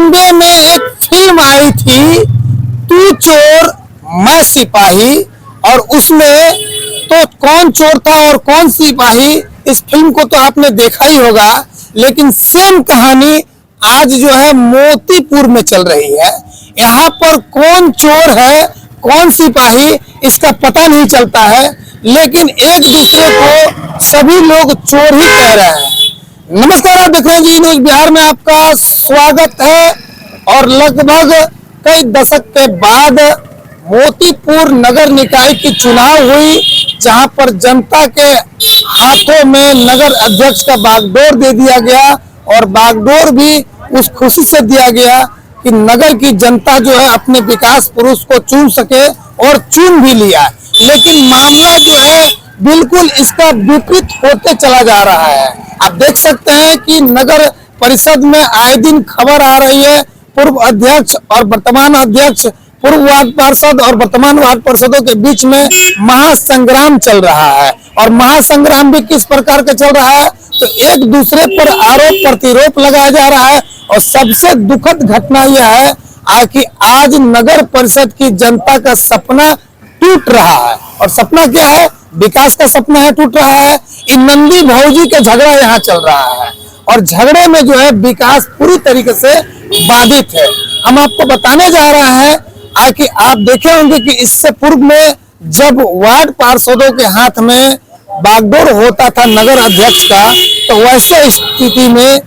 98 में एक फिल्म आई थी तू चोर मैं सिपाही, और उसमें तो कौन चोर था और कौन सिपाही इस फिल्म को तो आपने देखा ही होगा। लेकिन सेम कहानी आज जो है मोतीपुर में चल रही है। यहाँ पर कौन चोर है कौन सिपाही इसका पता नहीं चलता है, लेकिन एक दूसरे को सभी लोग चोर ही कह रहे हैं। नमस्कार, आप देख रहे हैं जी न्यूज बिहार में आपका स्वागत है। और लगभग कई दशक के बाद मोतीपुर नगर निकाय की चुनाव हुई, जहां पर जनता के हाथों में नगर अध्यक्ष का बागडोर दे दिया गया, और बागडोर भी उस खुशी से दिया गया कि नगर की जनता जो है अपने विकास पुरुष को चुन सके, और चुन भी लिया। लेकिन मामला जो है बिल्कुल इसका विपरीत होते चला जा रहा है। आप देख सकते हैं कि नगर परिषद में आए दिन खबर आ रही है, पूर्व अध्यक्ष और वर्तमान अध्यक्ष, पूर्व वार्ड पार्षद और वर्तमान वार्ड पार्षदों के बीच में महासंग्राम चल रहा है। और महासंग्राम भी किस प्रकार का चल रहा है, तो एक दूसरे पर आरोप प्रतिरोप लगाया जा रहा है। और सबसे दुखद घटना यह है कि आज नगर परिषद की जनता का सपना टूट रहा है। और सपना क्या है? विकास का सपना है, टूट रहा है। इन नंदी भौजी का झगड़ा यहाँ चल रहा है, और झगड़े में जो है विकास पूरी तरीके से बाधित है। हम आपको बताने जा रहे हैं कि आप देखे होंगे कि इससे पूर्व में जब वार्ड पार्षदों के हाथ में बागडोर होता था नगर अध्यक्ष का, तो वैसे स्थिति में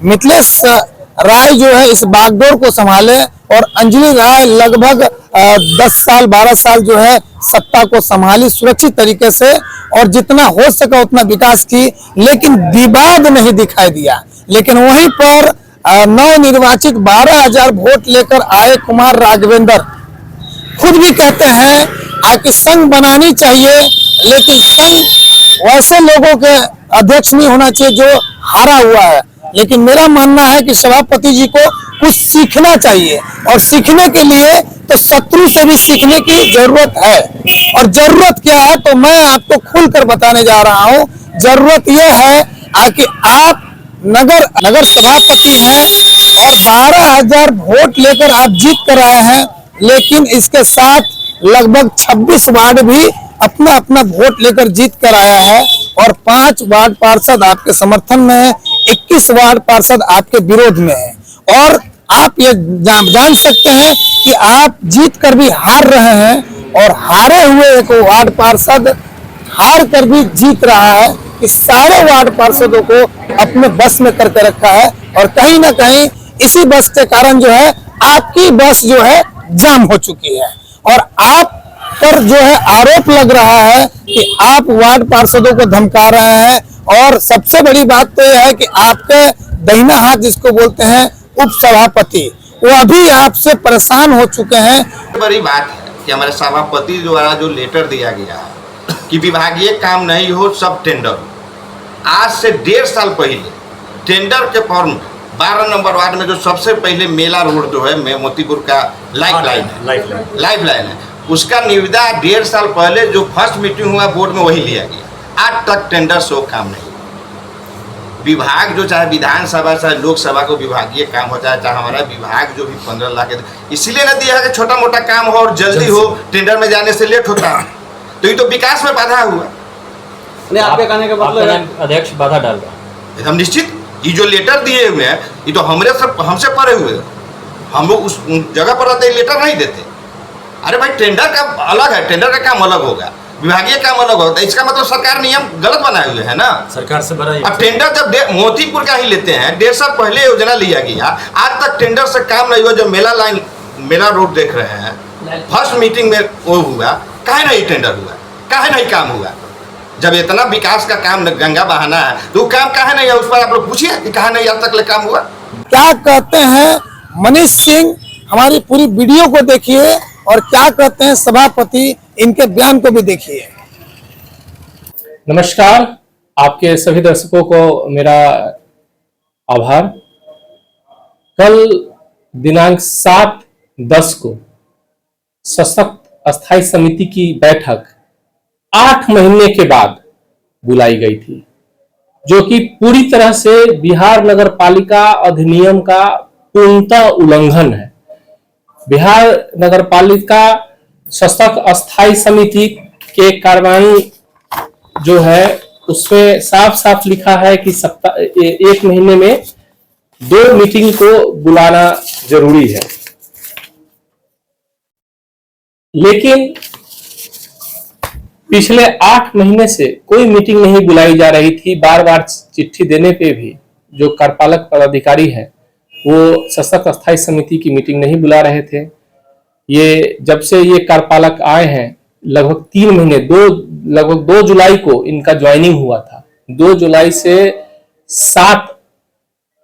मिथिलेश राय जो है इस बागडोर को संभाले, और अंजलि राय लगभग 10 साल 12 साल जो है सत्ता को संभाली सुरक्षित तरीके से, और जितना हो सका उतना विकास की, लेकिन विवाद नहीं दिखाई दिया। लेकिन वहीं पर नवनिर्वाचित 12,000 वोट लेकर आए कुमार राघवेंद्र खुद भी कहते हैं कि संघ बनानी चाहिए, लेकिन संघ वैसे लोगों के अध्यक्ष नहीं होना चाहिए जो हारा हुआ है। लेकिन मेरा मानना है कि सभापति जी को कुछ सीखना चाहिए, और सीखने के लिए तो शत्रु से भी सीखने की जरूरत है। और जरूरत क्या है तो मैं आपको खुलकर बताने जा रहा हूं। जरूरत यह है कि आप नगर सभापति हैं और 12,000 वोट लेकर आप जीत कर आए हैं, लेकिन इसके साथ लगभग 26 वार्ड भी अपना अपना वोट लेकर जीत कर आया है, और 5 वार्ड पार्षद आपके समर्थन में है, 21 वार्ड पार्षद आपके विरोध में है। और आप ये जान सकते हैं कि आप जीत कर भी हार रहे हैं, और हारे हुए एक वार्ड पार्षद हार कर भी जीत रहा है। इस सारे वार्ड पार्षदों को अपने बस में करके रखा है, और कहीं ना कहीं इसी बस के कारण जो है आपकी बस जो है जाम हो चुकी है। और आप पर जो है आरोप लग रहा है कि आप वार्ड पार्षदों को धमका रहे हैं, और सबसे बड़ी बात तो यह है कि आपके दाहिना हाथ जिसको बोलते हैं उप सभापति, वो अभी आपसे परेशान हो चुके हैं। बड़ी बात है कि हमारे सभापति द्वारा जो लेटर दिया गया कि विभागीय काम नहीं हो, सब टेंडर हो। आज से 1.5 साल पहले टेंडर के फॉर्म 12 नंबर वार्ड में जो सबसे पहले मेला रोड जो है मोतीपुर का लाइफ लाइन है, उसका निविदा 1.5 साल पहले जो फर्स्ट मीटिंग हुआ बोर्ड में वही लिया गया। आज तक टेंडर से काम नहीं। विभाग जो चाहे विधानसभा चाहे लोकसभा को विभागीय काम होता है, चाहे हमारा विभाग जो भी 15 लाख इसलिए न दिया है कि छोटा मोटा काम हो और जल्दी हो, टेंडर में जाने से लेट होता है, तो ये तो विकास में बाधा हुआ। नहीं, आपके कहने का मतलब अध्यक्ष बाधा डाल रहा है एकदम निश्चित। ये जो लेटर दिए हुए हैं ये तो हमसे परे हुए, हम लोग उस जगह पर रहते लेटर नहीं देते। अरे भाई टेंडर का अलग है, टेंडर का काम अलग होगा, विभागीय काम अलग होता है। इसका मतलब सरकार नियम गलत बनाए हुए है ना, सरकार से बड़ा। अब टेंडर जब मोतीपुर का ही लेते हैं, 1.5 साल पहले योजना लिया गया, आज तक टेंडर से काम नहीं हुआ। जो मेला रोड देख रहे हैं, फर्स्ट मीटिंग में वो हुआ, काहे नहीं टेंडर हुआ, काहे नहीं काम हुआ? जब इतना विकास का काम गंगा बहाना है तो काम काहे नहीं है? उस पर आप लोग पूछिए कि काहे नहीं आज तक काम हुआ। क्या कहते हैं मनीष सिंह, हमारी पूरी वीडियो को देखिए, और क्या कहते हैं सभापति, इनके बयान को भी देखिए। नमस्कार, आपके सभी दर्शकों को मेरा आभार। कल दिनांक 7/10 को सशक्त अस्थायी समिति की बैठक 8 महीने के बाद बुलाई गई थी, जो कि पूरी तरह से बिहार नगर पालिका अधिनियम का पूर्णतः उल्लंघन है। बिहार नगर पालिका सशक्त अस्थायी समिति के कार्यान्वयन जो है उसमें साफ साफ लिखा है कि एक महीने में 2 मीटिंग को बुलाना जरूरी है, लेकिन पिछले 8 महीने से कोई मीटिंग नहीं बुलाई जा रही थी। बार बार चिट्ठी देने पे भी जो कार्यपालक पदाधिकारी है वो सशक्त अस्थायी समिति की मीटिंग नहीं बुला रहे थे। ये जब से ये कार्यपालक आए हैं लगभग 3 महीने, लगभग 2 जुलाई को इनका ज्वाइनिंग हुआ था। 2 जुलाई से 7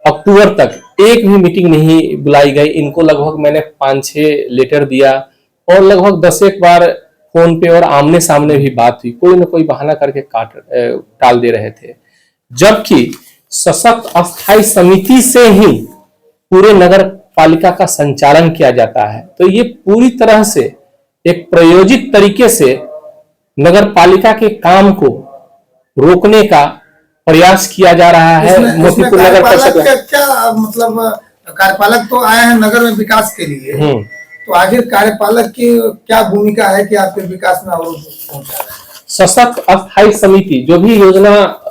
अक्टूबर तक एक भी मीटिंग नहीं बुलाई गई। इनको लगभग मैंने 5-6 लेटर दिया और लगभग 10 बार फोन पे और आमने सामने भी बात हुई, कोई ना कोई बहाना करके टाल दे रहे थे। जबकि सशक्त अस्थायी समिति से ही पूरे नगर पालिका का संचालन किया जाता है। तो ये पूरी तरह से एक प्रायोजित तरीके से नगर पालिका के काम को रोकने का प्रयास किया जा रहा है। मोतीपुर नगर परिषद क्या मतलब कार्यपालक तो आए हैं नगर में विकास के लिए, तो आखिर कार्यपालक की क्या भूमिका है कि आपके विकास में अवरोध पहुंचा रहा है? सशक्त अस्थायी समिति जो भी योजना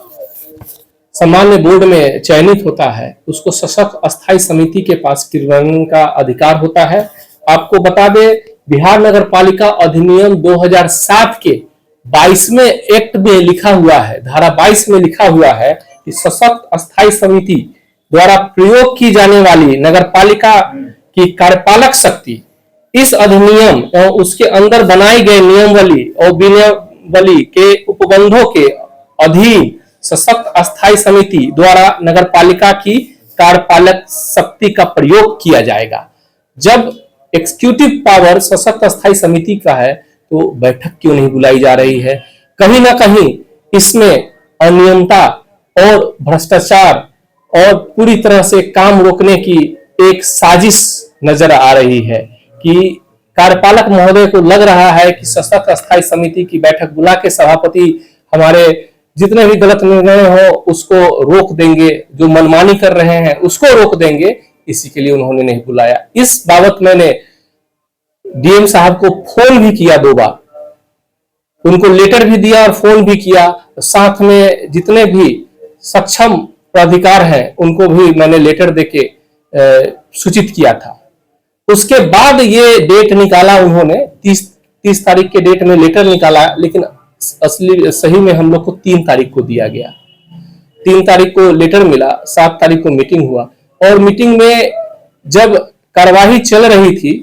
सामान्य बोर्ड में चयनित होता है उसको सशक्त अस्थायी समिति के पास क्रियान्वयन का अधिकार होता है। आपको बता दें, बिहार नगर पालिका अधिनियम 2007 के 22वें एक्ट में लिखा हुआ है, धारा 22 में लिखा हुआ है कि सशक्त अस्थायी समिति द्वारा प्रयोग की जाने वाली नगर पालिका की कार्यपालक शक्ति इस अधिनियम और उसके अंदर बनाई गए नियमावली और विनियमावली के उपबंधों के अधीन सशक्त अस्थायी समिति द्वारा नगर पालिका की कार्यपालक शक्ति का प्रयोग किया जाएगा। जब एग्जीक्यूटिव पावर सशक्त अस्थायी समिति का है तो बैठक क्यों नहीं बुलाई जा रही है? कहीं ना कहीं इसमें अनियमितता और भ्रष्टाचार और पूरी तरह से काम रोकने की एक साजिश नजर आ रही है कि कार्यपालक महोदय को लग रहा है कि सशक्त अस्थायी समिति की बैठक बुला के सभापति हमारे जितने भी गलत निर्णय हो उसको रोक देंगे, जो मनमानी कर रहे हैं उसको रोक देंगे, इसी के लिए उन्होंने नहीं बुलाया। इस बाबत मैंने डीएम साहब को फोन भी किया 2 बार, उनको लेटर भी दिया और फोन भी किया। साथ में जितने भी सक्षम प्राधिकार हैं उनको भी मैंने लेटर देके सूचित किया था। उसके बाद ये डेट निकाला उन्होंने, 30 तारीख के डेट में लेटर निकाला, लेकिन असली सही में हम लोग को 3 तारीख को दिया गया। 3 तारीख को लेटर मिला, 7 तारीख को मीटिंग हुआ और मीटिंग में जब कार्यवाही चल रही थी,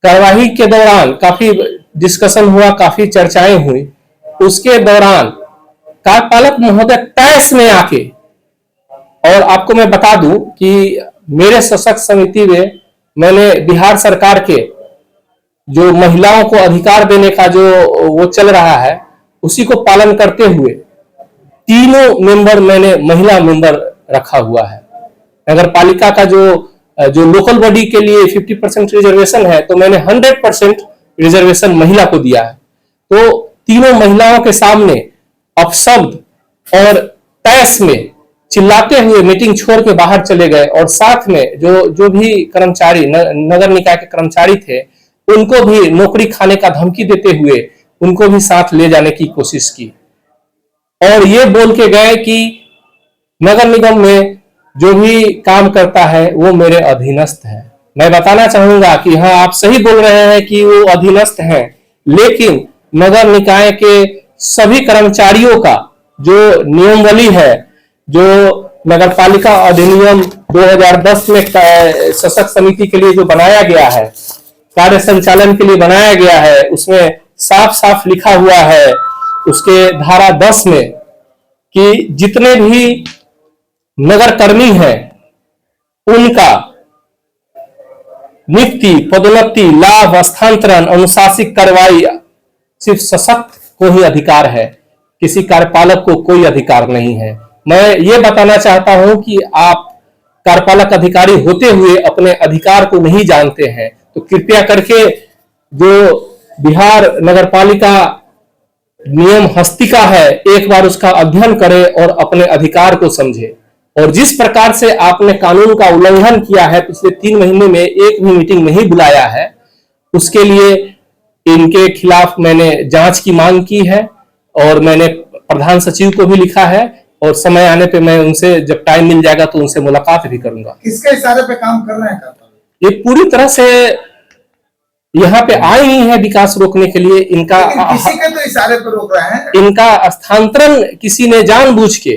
कार्यवाही के दौरान काफी डिस्कशन हुआ, काफी चर्चाएं हुई। उसके दौरान कार्यपालक महोदय तैस में आके, और आपको मैं बता दूं कि मेरे सशक्त समिति में मैंने बिहार सरकार के जो महिलाओं को अधिकार देने का जो वो चल रहा है उसी को पालन करते हुए 3 मेंबर मैंने महिला मेंबर रखा हुआ है। नगर पालिका का जो लोकल बॉडी के लिए 50% रिजर्वेशन है तो मैंने 100% रिजर्वेशन महिला को दिया है। तो तीनों महिलाओं के सामने अपशब्द और तैस में चिल्लाते हुए मीटिंग छोड़ के बाहर चले गए और साथ में जो भी कर्मचारी नगर निकाय के कर्मचारी थे उनको भी नौकरी खाने का धमकी देते हुए उनको भी साथ ले जाने की कोशिश की और ये बोल के गए कि नगर निगम में जो भी काम करता है वो मेरे अधीनस्थ है। मैं बताना चाहूंगा कि हाँ, आप सही बोल रहे हैं कि वो अधीनस्थ हैं, लेकिन नगर निकाय के सभी कर्मचारियों का जो नियमावली है, जो नगर पालिका अधिनियम 2010 में सशक्त समिति के लिए जो बनाया गया है, कार्य संचालन के लिए बनाया गया है, उसमें साफ साफ लिखा हुआ है उसके धारा 10 में कि जितने भी नगर कर्मी हैं उनका नियुक्ति, पदोन्नति, लाभ, हस्तांतरण, अनुशासनिक कार्रवाई सिर्फ सशक्त को ही अधिकार है, किसी कार्यपालक को कोई अधिकार नहीं है। मैं ये बताना चाहता हूं कि आप कार्यपालक अधिकारी होते हुए अपने अधिकार को नहीं जानते हैं, तो कृपया करके जो बिहार नगर पालिका नियम हस्तिका है एक बार उसका अध्ययन करें और अपने अधिकार को समझे। और जिस प्रकार से आपने कानून का उल्लंघन किया है, पिछले 3 महीने में एक भी मीटिंग नहीं बुलाया है, उसके लिए इनके खिलाफ मैंने जांच की मांग की है और मैंने प्रधान सचिव को भी लिखा है और समय आने पे मैं उनसे जब टाइम मिल जाएगा तो उनसे मुलाकात भी करूंगा। किसके इशारे पे काम कर रहे हैं? ये पूरी तरह से यहाँ पे आए ही है विकास रोकने के लिए। इनका किसी के तो इशारे पे रोक रहे हैं। इनका स्थानांतरण किसी ने जानबूझ के,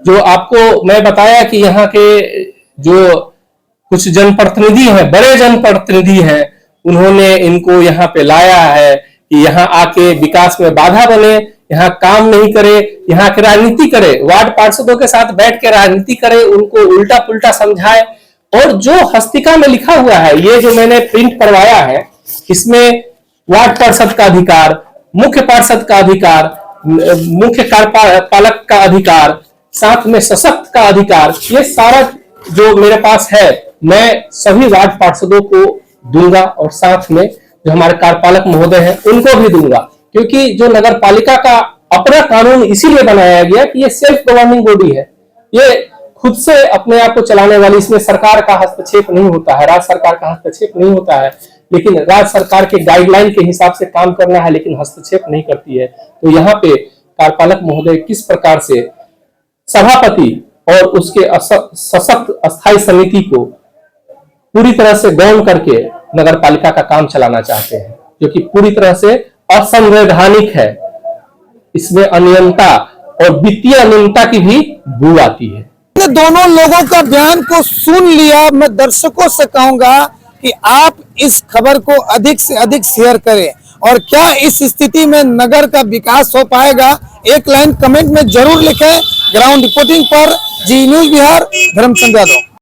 जो आपको मैं बताया कि यहाँ के जो कुछ जनप्रतिनिधि हैं, बड़े जनप्रतिनिधि हैं, उन्होंने इनको यहाँ पे लाया है कि यहाँ आके विकास में बाधा बने, यहाँ काम नहीं करे, यहाँ की राजनीति करे, वार्ड पार्षदों के साथ बैठ के राजनीति करे, उनको उल्टा पुल्टा समझाए। और जो हस्तिका में लिखा हुआ है, ये जो मैंने प्रिंट करवाया है, इसमें वार्ड पार्षद का अधिकार, मुख्य पार्षद का अधिकार, मुख्य कार्यपालक का अधिकार, साथ में सशक्त का अधिकार, ये सारा जो मेरे पास है मैं सभी वार्ड पार्षदों को दूंगा और साथ में जो हमारे कार्यपालक महोदय हैं उनको भी दूंगा, क्योंकि जो नगर पालिका का अपना कानून इसीलिए बनाया गया कि ये सेल्फ गवर्निंग बॉडी है, ये खुद से अपने आप को चलाने वाली, इसमें सरकार का हस्तक्षेप नहीं होता है, राज्य सरकार का हस्तक्षेप नहीं होता है, लेकिन राज्य सरकार के गाइडलाइन के हिसाब से काम करना है, लेकिन हस्तक्षेप नहीं करती है। तो यहाँ पे कार्यपालक महोदय किस प्रकार से सभापति और उसके सशक्त अस्थायी समिति को पूरी तरह से गौण करके नगर पालिका का काम चलाना चाहते हैं, जो कि पूरी तरह से असंवैधानिक है। इसमें अनियमितता और वित्तीय अनियमितता की भी बू आती है। दोनों लोगों का बयान को सुन लिया। मैं दर्शकों से कहूंगा कि आप इस खबर को अधिक से अधिक शेयर करें, और क्या इस स्थिति में नगर का विकास हो पाएगा, एक लाइन कमेंट में जरूर लिखें। ग्राउंड रिपोर्टिंग पर जी न्यूज बिहार, धर्मचंद यादव।